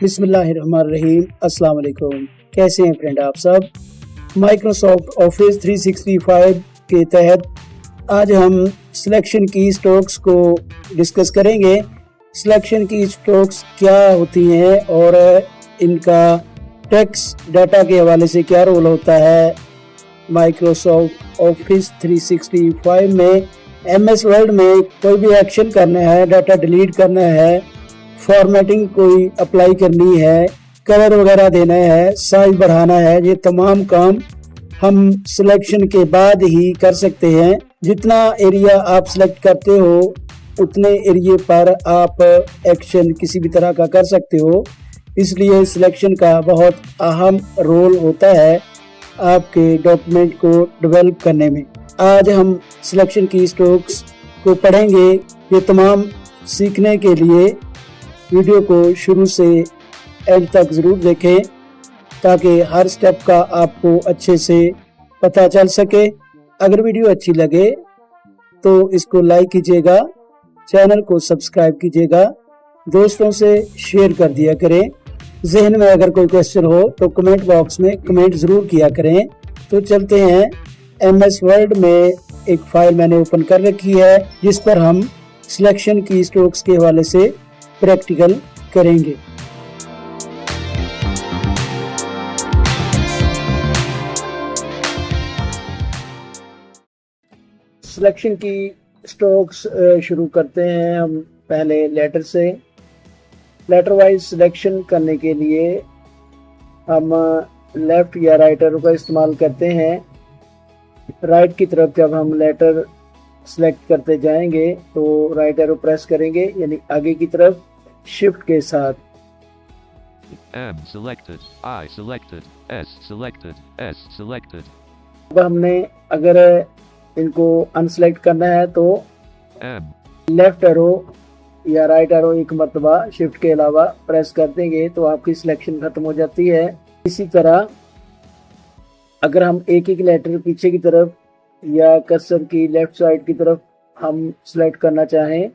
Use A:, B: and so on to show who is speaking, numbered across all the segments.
A: बिस्मिल्लाहिर्रहमानिर्रहीम। अस्सलाम वालेकुम। कैसे हैं फ्रेंड आप सब। माइक्रोसॉफ्ट ऑफिस 365 के तहत आज हम सिलेक्शन की स्ट्रोक्स को डिस्कस करेंगे। सिलेक्शन की स्ट्रोक्स क्या होती हैं और इनका टेक्स्ट डाटा के हवाले से क्या रोल होता है। माइक्रोसॉफ्ट ऑफिस 365 में MS वर्ड में कोई भी एक्शन करना है, डाटा डिलीट करना है, फॉर्मेटिंग कोई अप्लाई करनी है, कलर वगैरह देना है, साइज बढ़ाना है, ये तमाम काम हम सिलेक्शन के बाद ही कर सकते हैं। जितना एरिया आप सिलेक्ट करते हो उतने एरिया पर आप एक्शन किसी भी तरह का कर सकते हो, इसलिए सिलेक्शन का बहुत अहम रोल होता है आपके डॉक्यूमेंट को डेवलप करने में। आज हम सिलेक्शन की स्ट्रोक्स को पढ़ेंगे। ये तमाम सीखने के लिए वीडियो को शुरू से एंड तक ज़रूर देखें ताकि हर स्टेप का आपको अच्छे से पता चल सके। अगर वीडियो अच्छी लगे तो इसको लाइक कीजिएगा, चैनल को सब्सक्राइब कीजिएगा, दोस्तों से शेयर कर दिया करें। जहन में अगर कोई क्वेश्चन हो तो कमेंट बॉक्स में कमेंट ज़रूर किया करें। तो चलते हैं। MS वर्ड में एक फ़ाइल मैंने ओपन कर रखी है जिस पर हम सिलेक्शन की स्ट्रोक्स के हवाले से प्रैक्टिकल करेंगे। सिलेक्शन की स्ट्रोक्स शुरू करते हैं हम पहले लेटर से। लेटर वाइज सिलेक्शन करने के लिए हम लेफ्ट या राइट एरो का इस्तेमाल करते हैं। राइट की तरफ जब हम लेटर सिलेक्ट करते जाएंगे तो राइट एरो प्रेस करेंगे, यानी आगे की तरफ शिफ्ट के साथ।
B: M selected, I selected, S selected, S selected.
A: अब हमने अगर इनको अनसेलेक्ट करना है तो
B: M
A: लेफ्ट एरो या राइट एरो एक मरतबा शिफ्ट के अलावा प्रेस कर देंगे तो आपकी सिलेक्शन खत्म हो जाती है। इसी तरह अगर हम एक एक लेटर पीछे की तरफ या कर्सर की लेफ्ट साइड की तरफ हम सिलेक्ट करना चाहें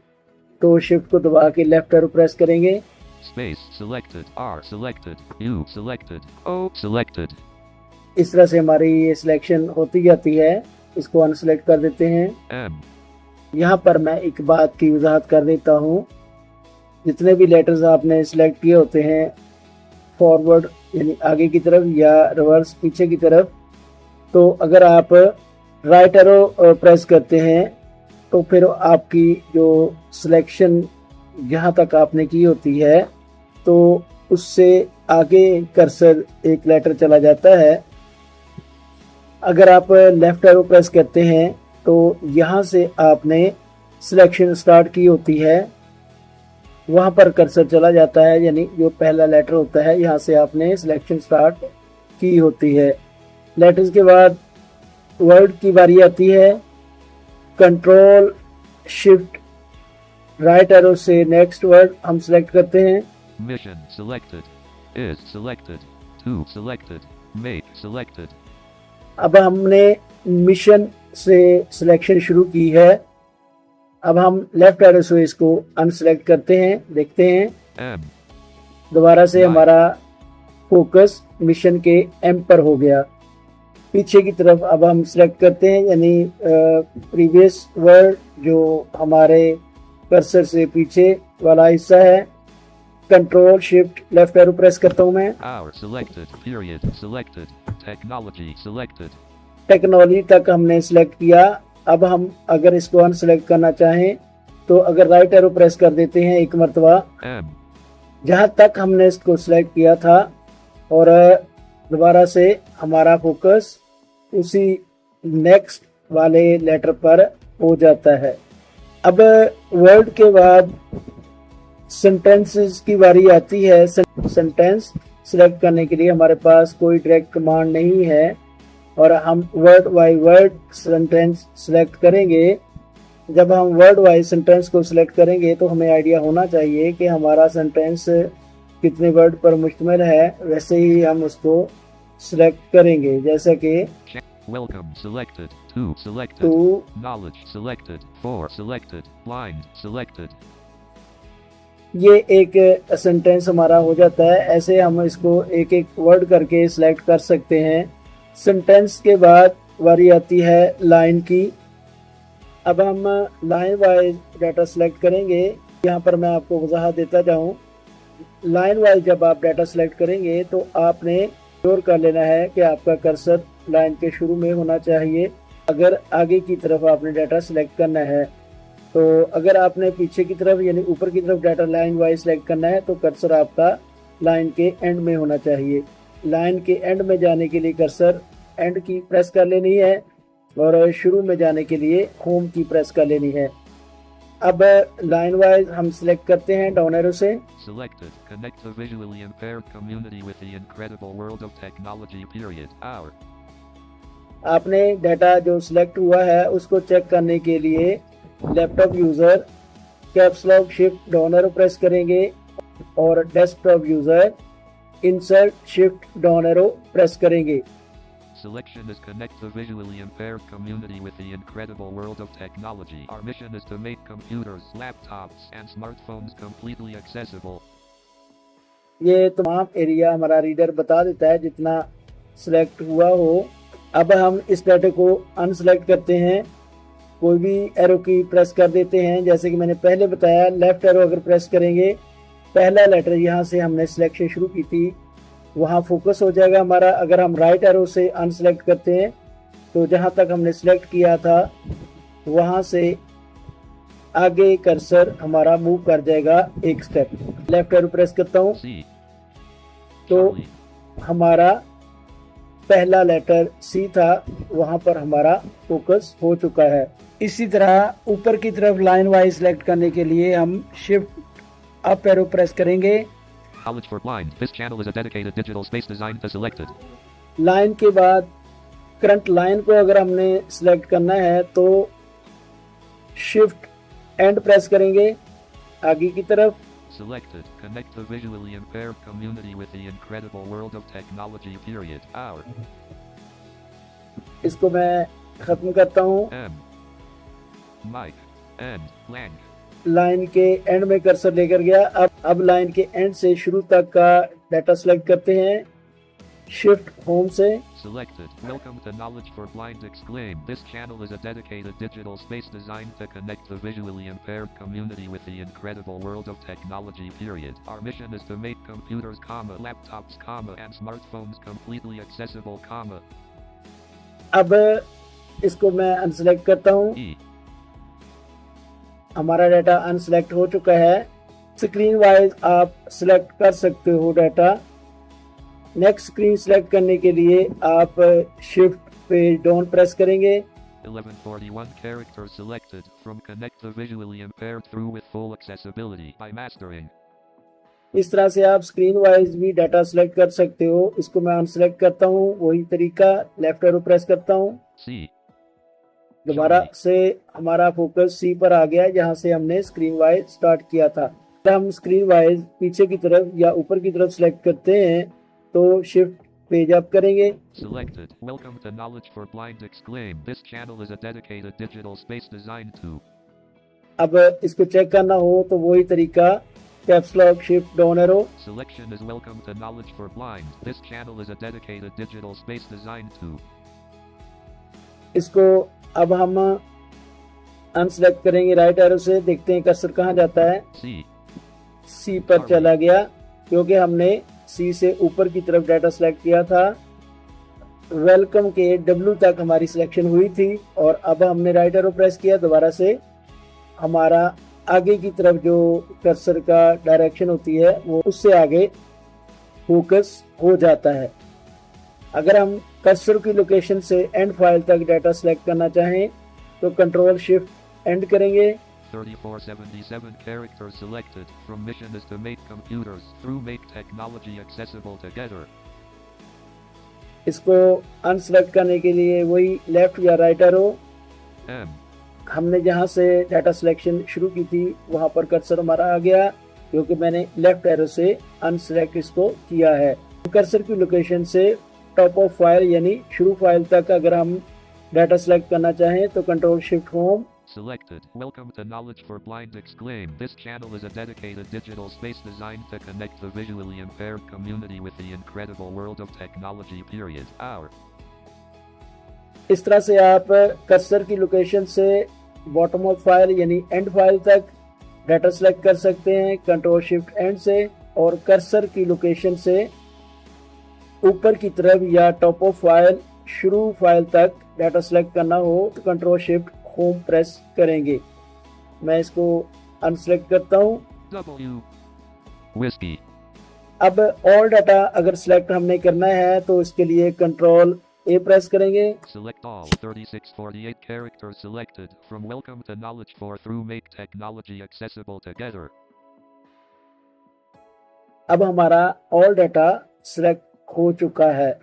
A: तो शिफ्ट को दबा के लेफ्ट एरो प्रेस करेंगे।
B: space selected, R selected, U selected, O selected.
A: इस तरह से हमारी ये सिलेक्शन होती जाती है। इसको अनसेलेक्ट कर देते हैं।
B: M
A: यहाँ पर मैं एक बात की वजाहत कर देता हूँ। जितने भी लेटर्स आपने सिलेक्ट किए होते हैं फॉरवर्ड यानी आगे की तरफ या रिवर्स पीछे की तरफ, तो अगर आप राइट एरो प्रेस करते हैं तो फिर आपकी जो सिलेक्शन जहाँ तक आपने की होती है तो उससे आगे कर्सर एक लेटर चला जाता है। अगर आप लेफ्ट एरो प्रेस करते हैं तो यहाँ से आपने सिलेक्शन स्टार्ट की होती है, वहाँ पर कर्सर चला जाता है, यानी जो पहला लेटर होता है यहाँ से आपने सिलेक्शन स्टार्ट की होती है। लेटर्स के बाद वर्ड की बारी आती है। कंट्रोल शिफ्ट राइट एरो से नेक्स्ट वर्ड हम सिलेक्ट करते हैं।
B: mission selected, is selected, to selected, make selected.
A: अब हमने मिशन से सिलेक्शन शुरू की है। अब हम लेफ्ट एरो से इसको अनसेलेक्ट करते हैं, देखते हैं
B: M
A: दोबारा से हमारा फोकस मिशन के M पर हो गया। पीछे की तरफ अब हम सिलेक्ट करते हैं, यानी प्रीवियस वर्ड जो हमारे कर्सर से पीछे वाला हिस्सा है। Control shift left arrow press करता हूँ मैं।
B: hour selected, period selected, technology selected.
A: Technology तक हमने सिलेक्ट किया। अब हम अगर इसको अनसेलेक्ट करना चाहें तो अगर राइट एरो प्रेस कर देते हैं एक मरतबा
B: M
A: जहाँ तक हमने इसको सिलेक्ट किया था, और दोबारा से हमारा फोकस उसी नेक्स्ट वाले लेटर पर हो जाता है। अब वर्ड के बाद सेंटेंसेस की बारी आती है। सेंटेंस सिलेक्ट करने के लिए हमारे पास कोई डायरेक्ट कमांड नहीं है और हम word by word sentence select करेंगे। जब हम वर्ड वाइज सेंटेंस को सिलेक्ट करेंगे तो हमें आइडिया होना चाहिए कि हमारा सेंटेंस कितने वर्ड पर मुश्तमिल है, वैसे ही हम उसको सिलेक्ट करेंगे। जैसे कि
B: welcome selected, to selected,
A: to
B: knowledge selected, for selected, blind selected.
A: ये एक सेंटेंस हमारा हो जाता है। ऐसे हम इसको एक एक वर्ड करके सिलेक्ट कर सकते हैं। सेंटेंस के बाद बारी आती है लाइन की। अब हम लाइन वाइज डाटा सेलेक्ट करेंगे। यहाँ पर मैं आपको वजाहत देता जाऊँ। लाइन वाइज जब आप डाटा सेलेक्ट करेंगे तो आपने श्योर कर लेना है कि आपका कर्सर लाइन के शुरू में होना चाहिए अगर आगे की तरफ आपने डाटा सेलेक्ट करना है। तो अगर आपने पीछे की तरफ यानी ऊपर की तरफ डाटा लाइन वाइज सेलेक्ट करना है तो कर्सर आपका लाइन के एंड में होना चाहिए। लाइन के एंड में जाने के लिए कर्सर एंड की प्रेस कर लेनी है और शुरू में जाने के लिए होम की प्रेस कर लेनी है। अब लाइन वाइज हम सिलेक्ट करते हैं डाउन एरो से।
B: Selected. Connect the visually impaired community with the incredible world of technology. Hour.
A: आपने डाटा जो सिलेक्ट हुआ है उसको चेक करने के लिए laptop user caps lock shift down arrow press करेंगे और desktop user insert shift down arrow press करेंगे।
B: Selection is connect the visually impaired community with the incredible world of technology. Our mission is to make computers, laptops, and smartphones completely accessible.
A: ये तमाम area हमारा reader बता देता है जितना select हुआ हो। अब हम इस डाटा को अनसेलेक्ट करते हैं। कोई भी एरो की प्रेस कर देते हैं। जैसे कि मैंने पहले बताया, लेफ्ट एरो अगर प्रेस करेंगे, पहला लेटर यहाँ से हमने सिलेक्शन शुरू की थी वहाँ फोकस हो जाएगा हमारा। अगर हम राइट एरो से अनसेलेक्ट करते हैं तो जहाँ तक हमने सिलेक्ट किया था वहाँ से आगे कर्सर हमारा मूव कर जाएगा एक स्टेप। लेफ्ट एरो प्रेस करता हूँ तो हमारा पहला लेटर सी था, वहाँ पर हमारा फोकस हो चुका है। इसी तरह ऊपर की तरफ लाइन वाइज सिलेक्ट करने के लिए हम शिफ्ट अप एरो प्रेस करेंगे।
B: College for Blind. This channel is a dedicated digital space designed to selected.
A: Line के बाद करंट लाइन को अगर हमने सिलेक्ट करना है तो शिफ्ट एंड प्रेस करेंगे आगे की तरफ।
B: Selected. Connect the visually impaired community with the incredible world of technology. Hour.
A: इसको मैं खत्म करता हूँ।
B: M. Mike. End. Blank.
A: Line के एंड में कर्सर लेकर गया। अब लाइन के एंड से शुरू तक का डाटा सेलेक्ट करते हैं शिफ्ट होम से।
B: Selected. Welcome to Knowledge for Blind. Exclaim. This channel is a dedicated digital space designed to connect the visually impaired community with the incredible world of technology. Our mission is to make computers, laptops, and smartphones completely accessible.
A: अब इसको मैं unselect करता हूँ। हमारा data unselect हो चुका है। Screen wise आप सिलेक्ट कर सकते हो डाटा। नेक्स्ट स्क्रीन सिलेक्ट करने के लिए आप शिफ्ट पेज डाउन प्रेस करेंगे।
B: 1141 characters selected from connect the visually impaired through with full accessibility by mastering.
A: इस तरह से आप स्क्रीन वाइज भी डाटा सिलेक्ट कर सकते हो। इसको मैं अनसेलेक्ट करता हूँ, वही तरीका लेफ्ट एरो प्रेस करता हूँ। दोबारा से हमारा फोकस सी पर आ गया जहाँ से हमने स्क्रीन वाइज स्टार्ट किया था। हम स्क्रीन वाइज पीछे की तरफ या ऊपर की तरफ सिलेक्ट करते हैं तो शिफ्ट पेज अप करेंगे।
B: Selected. Welcome to Knowledge for Blind. Exclaim. This channel is a dedicated digital space designed to.
A: अब इसको चेक करना हो तो वही तरीका caps lock shift down arrow.
B: Selection is welcome to Knowledge for Blind. This channel is a dedicated digital space designed to.
A: इसको अब हम अनसेलेक्ट करेंगे राइट एरो से। देखते हैं कर्सर कहाँ जाता है। सी पर चला गया क्योंकि हमने सी से ऊपर की तरफ डाटा सेलेक्ट किया था। वेलकम के डब्ल्यू तक हमारी सिलेक्शन हुई थी और अब हमने राइट एरो प्रेस किया। दोबारा से हमारा आगे की तरफ जो कर्सर का डायरेक्शन होती है वो उससे आगे फोकस हो जाता है। अगर हम कर्सर की लोकेशन से एंड फाइल तक डाटा सेलेक्ट करना चाहें तो कंट्रोल शिफ्ट एंड करेंगे।
B: 3477 characters selected from mission is to make computers through make technology accessible together.
A: इसको अनसेलेक्ट करने के लिए वही लेफ्ट या राइट एरो। हमने जहां से डाटा सिलेक्शन शुरू की थी वहां पर कर्सर हमारा आ गया क्योंकि मैंने लेफ्ट एरो से अनसेलेक्ट इसको किया है। कर्सर की लोकेशन से टॉप ऑफ फाइल यानी शुरू फाइल तक अगर हम डाटा सेलेक्ट करना चाहें तो control shift home
B: Selected. Welcome to Knowledge for Blind Exclaim. This channel is a dedicated digital space designed to connect the visually impaired community with the incredible world of technology. Period. Our.
A: इस तरह से आप cursor की location से bottom of file यानी and file तक data select कर सकते हैं कंट्रोल शिफ्ट एंड से, और कर्सर की लोकेशन से ऊपर की तरफ या टॉप ऑफ फाइल शुरू फाइल तक डाटा सेलेक्ट करना हो तो कंट्रोल शिफ्ट होम प्रेस करेंगे। मैं इसको अनसेलेक्ट करता हूं।
B: W. Whiskey.
A: अब ऑल डाटा अगर सिलेक्ट हमने करना है तो इसके लिए कंट्रोल ए प्रेस करेंगे।
B: Select all 3648 characters selected from Welcome to Knowledge for through Make Technology Accessible Together.
A: अब हमारा ऑल डाटा सिलेक्ट हो चुका है।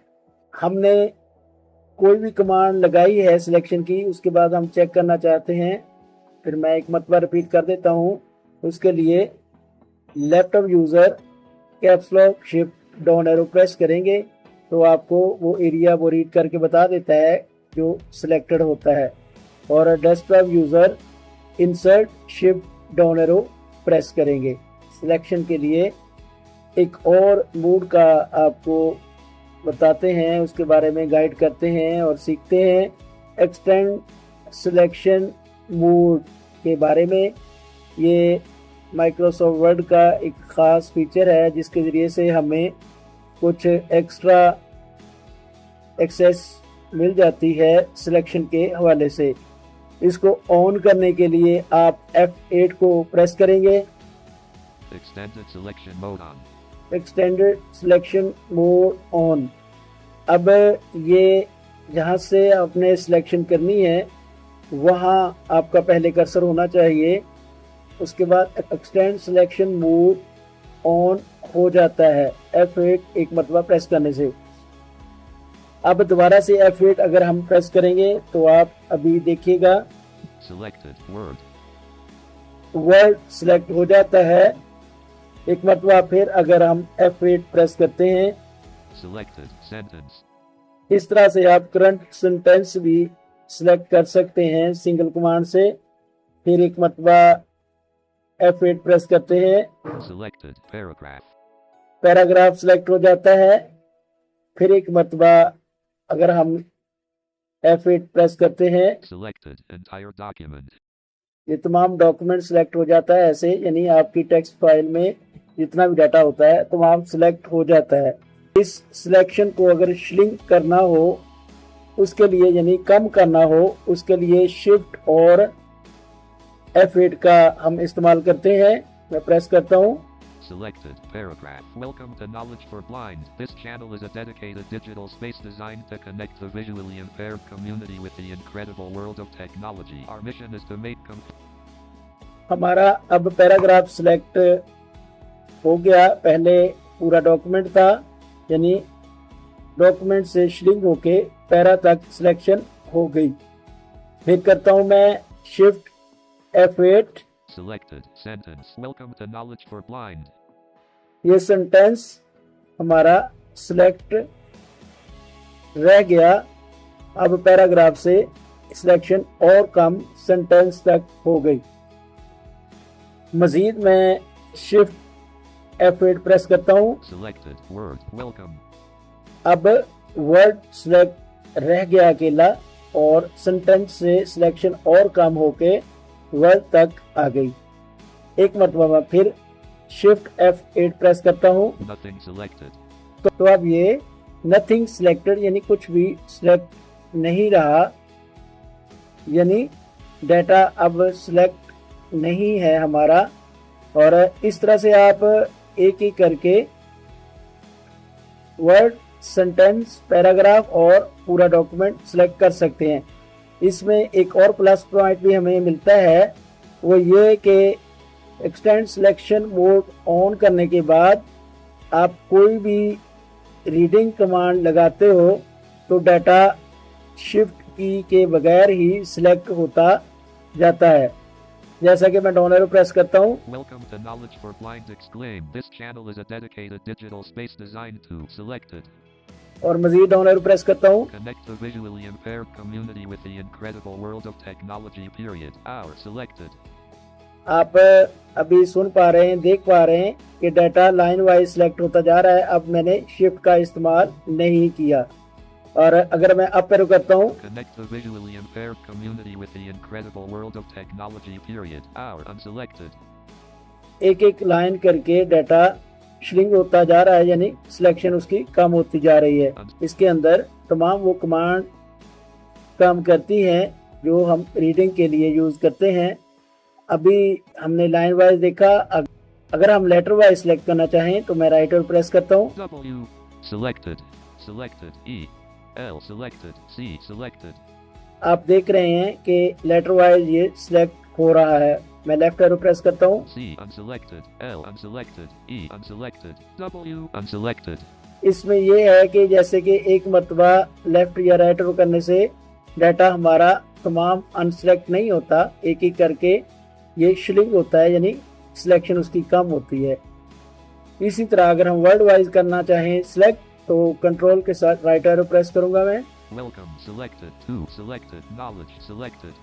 A: हमने कोई भी कमांड लगाई है सिलेक्शन की, उसके बाद हम चेक करना चाहते हैं, फिर मैं एक मरतबा रिपीट कर देता हूं। उसके लिए laptop user caps lock shift down arrow press करेंगे तो आपको वो एरिया वो रीड करके बता देता है जो सिलेक्टेड होता है। और desktop user insert shift down arrow press करेंगे। सिलेक्शन के लिए एक और मोड का आपको बताते हैं, उसके बारे में गाइड करते हैं और सीखते हैं। एक्सटेंड सिलेक्शन मोड के बारे में, ये माइक्रोसॉफ्ट वर्ड का एक ख़ास फीचर है जिसके ज़रिए से हमें कुछ एक्स्ट्रा एक्सेस मिल जाती है सिलेक्शन के हवाले से। इसको ऑन करने के लिए आप F8 को प्रेस करेंगे।
B: Extended selection mode on.
A: Extended selection mode on. अब ये जहाँ से आपने सिलेक्शन करनी है वहाँ आपका पहले कर्सर होना चाहिए। उसके बाद एक्सटेंड सिलेक्शन मोड ऑन हो जाता है F8 एक मरतबा प्रेस करने से। अब दोबारा से F8 अगर हम प्रेस करेंगे तो आप अभी देखिएगा वर्ड सिलेक्ट हो जाता है। एक मरतबा फिर अगर हम F8 प्रेस करते हैं,
B: Selected sentence.
A: इस तरह से आप करंट सेंटेंस भी सिलेक्ट कर सकते हैं सिंगल कमांड से। फिर एक मरतबा F8 प्रेस करते हैं,
B: Selected paragraph.
A: पैराग्राफ सिलेक्ट हो जाता है। फिर एक मरतबा अगर हम F8 प्रेस करते हैं,
B: Selected entire document.
A: ये तमाम डॉक्यूमेंट सिलेक्ट हो जाता है ऐसे, यानी आपकी टेक्स्ट फाइल में जितना भी डाटा होता है तमाम सिलेक्ट हो जाता है। इस सिलेक्शन को अगर श्रिंक करना हो उसके लिए, यानी कम करना हो, उसके लिए शिफ्ट और F8 का हम इस्तेमाल करते हैं। मैं प्रेस करता हूँ।
B: Selected paragraph. Welcome to Knowledge for Blind. This channel is a dedicated digital space designed to connect the visually impaired community with the incredible world of technology. Our mission is to make
A: हमारा अब paragraph select हो गया। पहले पूरा document था, यानी document से shrink होके पैरा तक सिलेक्शन हो गई। फिर करता हूँ मैं shift F8।
B: Selected sentence. Welcome to Knowledge for Blind.
A: ये सेंटेंस हमारा सिलेक्ट रह गया। अब पैराग्राफ से सिलेक्शन और कम सेंटेंस तक हो गई। मजीद मैं शिफ्ट F8 प्रेस करता हूँ।
B: Selected word. Welcome.
A: अब वर्ड सिलेक्ट रह गया अकेला और सेंटेंस से सिलेक्शन और कम होके वर्ड तक आ गई। एक मरतबा मैं फिर शिफ्ट F8 प्रेस करता हूँ
B: Nothing selected.
A: तो अब ये नथिंग सिलेक्टेड, यानी कुछ भी सिलेक्ट नहीं रहा, यानी डाटा अब सिलेक्ट नहीं है हमारा। और इस तरह से आप एक एक करके वर्ड, सेंटेंस, पैराग्राफ और पूरा डॉक्यूमेंट सिलेक्ट कर सकते हैं। इसमें एक और प्लस पॉइंट भी हमें मिलता है, वो ये कि एक्सटेंड सिलेक्शन मोड ऑन करने के बाद आप कोई भी रीडिंग कमांड लगाते हो तो डाटा शिफ्ट की के बगैर ही सिलेक्ट होता जाता है। जैसा कि मैं डाउन एरो प्रेस करता हूँ।
B: Welcome to Knowledge for Blind Exclaim. This channel is a dedicated digital space designed to selected.
A: और मजीद डाउन एरो प्रेस करता हूँ।
B: Connect the visually impaired community with the incredible world of technology. Period. Hour selected.
A: आप अभी सुन पा रहे हैं, देख पा रहे हैं कि डाटा लाइन वाइज सिलेक्ट होता जा रहा है। अब मैंने शिफ्ट का इस्तेमाल नहीं किया। और अगर मैं अप एरो करता हूँ,
B: Connect the visually impaired community with the incredible world of technology. Period. Hour unselected.
A: एक एक लाइन करके डाटा श्रिंक होता जा रहा है, यानी सिलेक्शन उसकी कम होती जा रही है। इसके अंदर तमाम वो कमांड काम करती हैं जो हम रीडिंग के लिए यूज करते हैं। अभी हमने लाइन वाइज देखा। अगर हम लेटर वाइज सिलेक्ट करना चाहें तो मैं राइट एरो प्रेस करता हूँ।
B: W selected. Selected. E L selected. C selected.
A: आप देख रहे हैं कि लेटर वाइज ये सिलेक्ट हो रहा है। मैं लेफ्ट एरो प्रेस करता हूँ।
B: C unselected. L unselected. E unselected. W unselected.
A: इसमें ये है कि जैसे कि एक मरतबा लेफ्ट या राइट एरो करने से डाटा हमारा तमाम अनसेलेक्ट नहीं होता, एक एक करके ये श्रिंक होता है, यानी सिलेक्शन उसकी कम होती है। इसी तरह अगर हम वर्ड वाइज करना चाहें सिलेक्ट तो कंट्रोल के साथ राइट एरो प्रेस करूंगा मैं।
B: Welcome selected. To selected. Knowledge selected.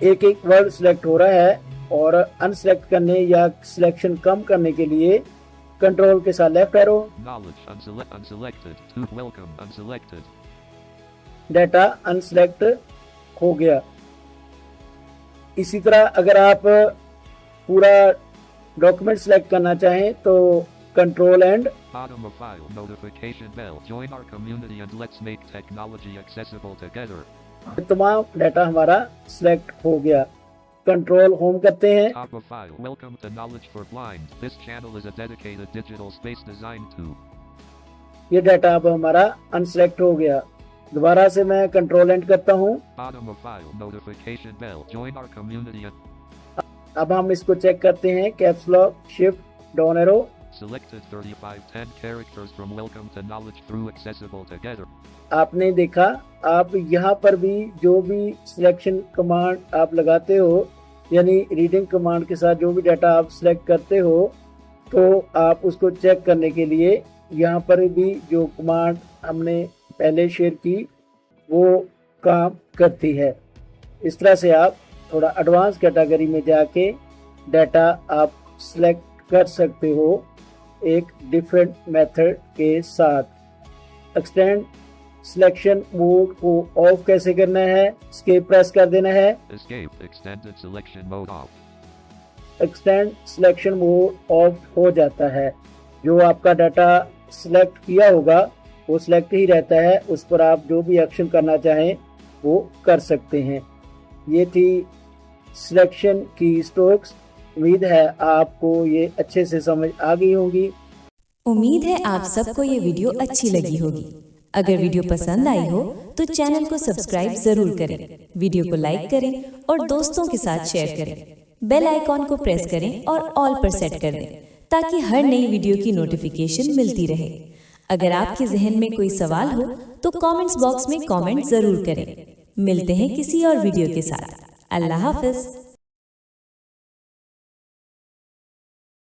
A: एक एक वर्ड सिलेक्ट हो रहा है और अनसेलेक्ट करने या सिलेक्शन कम करने के लिए कंट्रोल के साथ left arrow.
B: Knowledge unselected. To welcome unselected.
A: Data unselect हो गया। इसी तरह अगर आप पूरा डॉक्यूमेंट सिलेक्ट करना चाहें तो control and
B: Bottom of file. Notification bell. Join our community and let's make technology accessible together.
A: तमाम डाटा हमारा सिलेक्ट हो गया। कंट्रोल होम करते हैं।
B: Top of file. Welcome to Knowledge for Blind. This channel is a dedicated digital space designed to.
A: ये data अब हमारा unselect हो गया। दोबारा से मैं कंट्रोल एंड करता हूँ।
B: Bottom of file. Notification bell. Join our community and
A: अब हम इसको चेक करते हैं। Caps lock shift down arrow.
B: selected 3510 characters from Welcome to Knowledge through accessible together.
A: आपने देखा, आप यहाँ पर भी जो भी सिलेक्शन कमांड आप लगाते हो, यानी रीडिंग कमांड के साथ जो भी डाटा आप सिलेक्ट करते हो, तो आप उसको चेक करने के लिए यहाँ पर भी जो कमांड हमने पहले शेयर की वो काम करती है। इस तरह से आप थोड़ा एडवांस कैटेगरी में जाके डाटा आप सिलेक्ट कर सकते हो एक डिफरेंट मेथड के साथ। एक्सटेंड सिलेक्शन मोड को ऑफ कैसे करना है? एस्केप प्रेस कर देना है।
B: Escape. Extended selection mode off.
A: Extend selection mode of हो जाता है। जो आपका डाटा सिलेक्ट किया होगा वो सिलेक्ट ही रहता है, उस पर आप जो भी एक्शन करना चाहें वो कर सकते हैं। ये थी सिलेक्शन की स्ट्रोक्स। उम्मीद है आपको ये अच्छे से समझ आ गई होगी।
C: उम्मीद है आप सबको ये वीडियो अच्छी लगी होगी। अगर वीडियो पसंद आई हो तो चैनल को सब्सक्राइब जरूर करें, वीडियो को लाइक करें और दोस्तों के साथ शेयर करें। बेल आइकॉन को प्रेस करें और ऑल पर सेट कर दें ताकि हर नई वीडियो की नोटिफिकेशन मिलती रहे। अगर आपके जहन में कोई सवाल हो तो कमेंट्स बॉक्स में कमेंट जरूर करें। मिलते हैं किसी और वीडियो के साथ। अल्लाह हाफिज।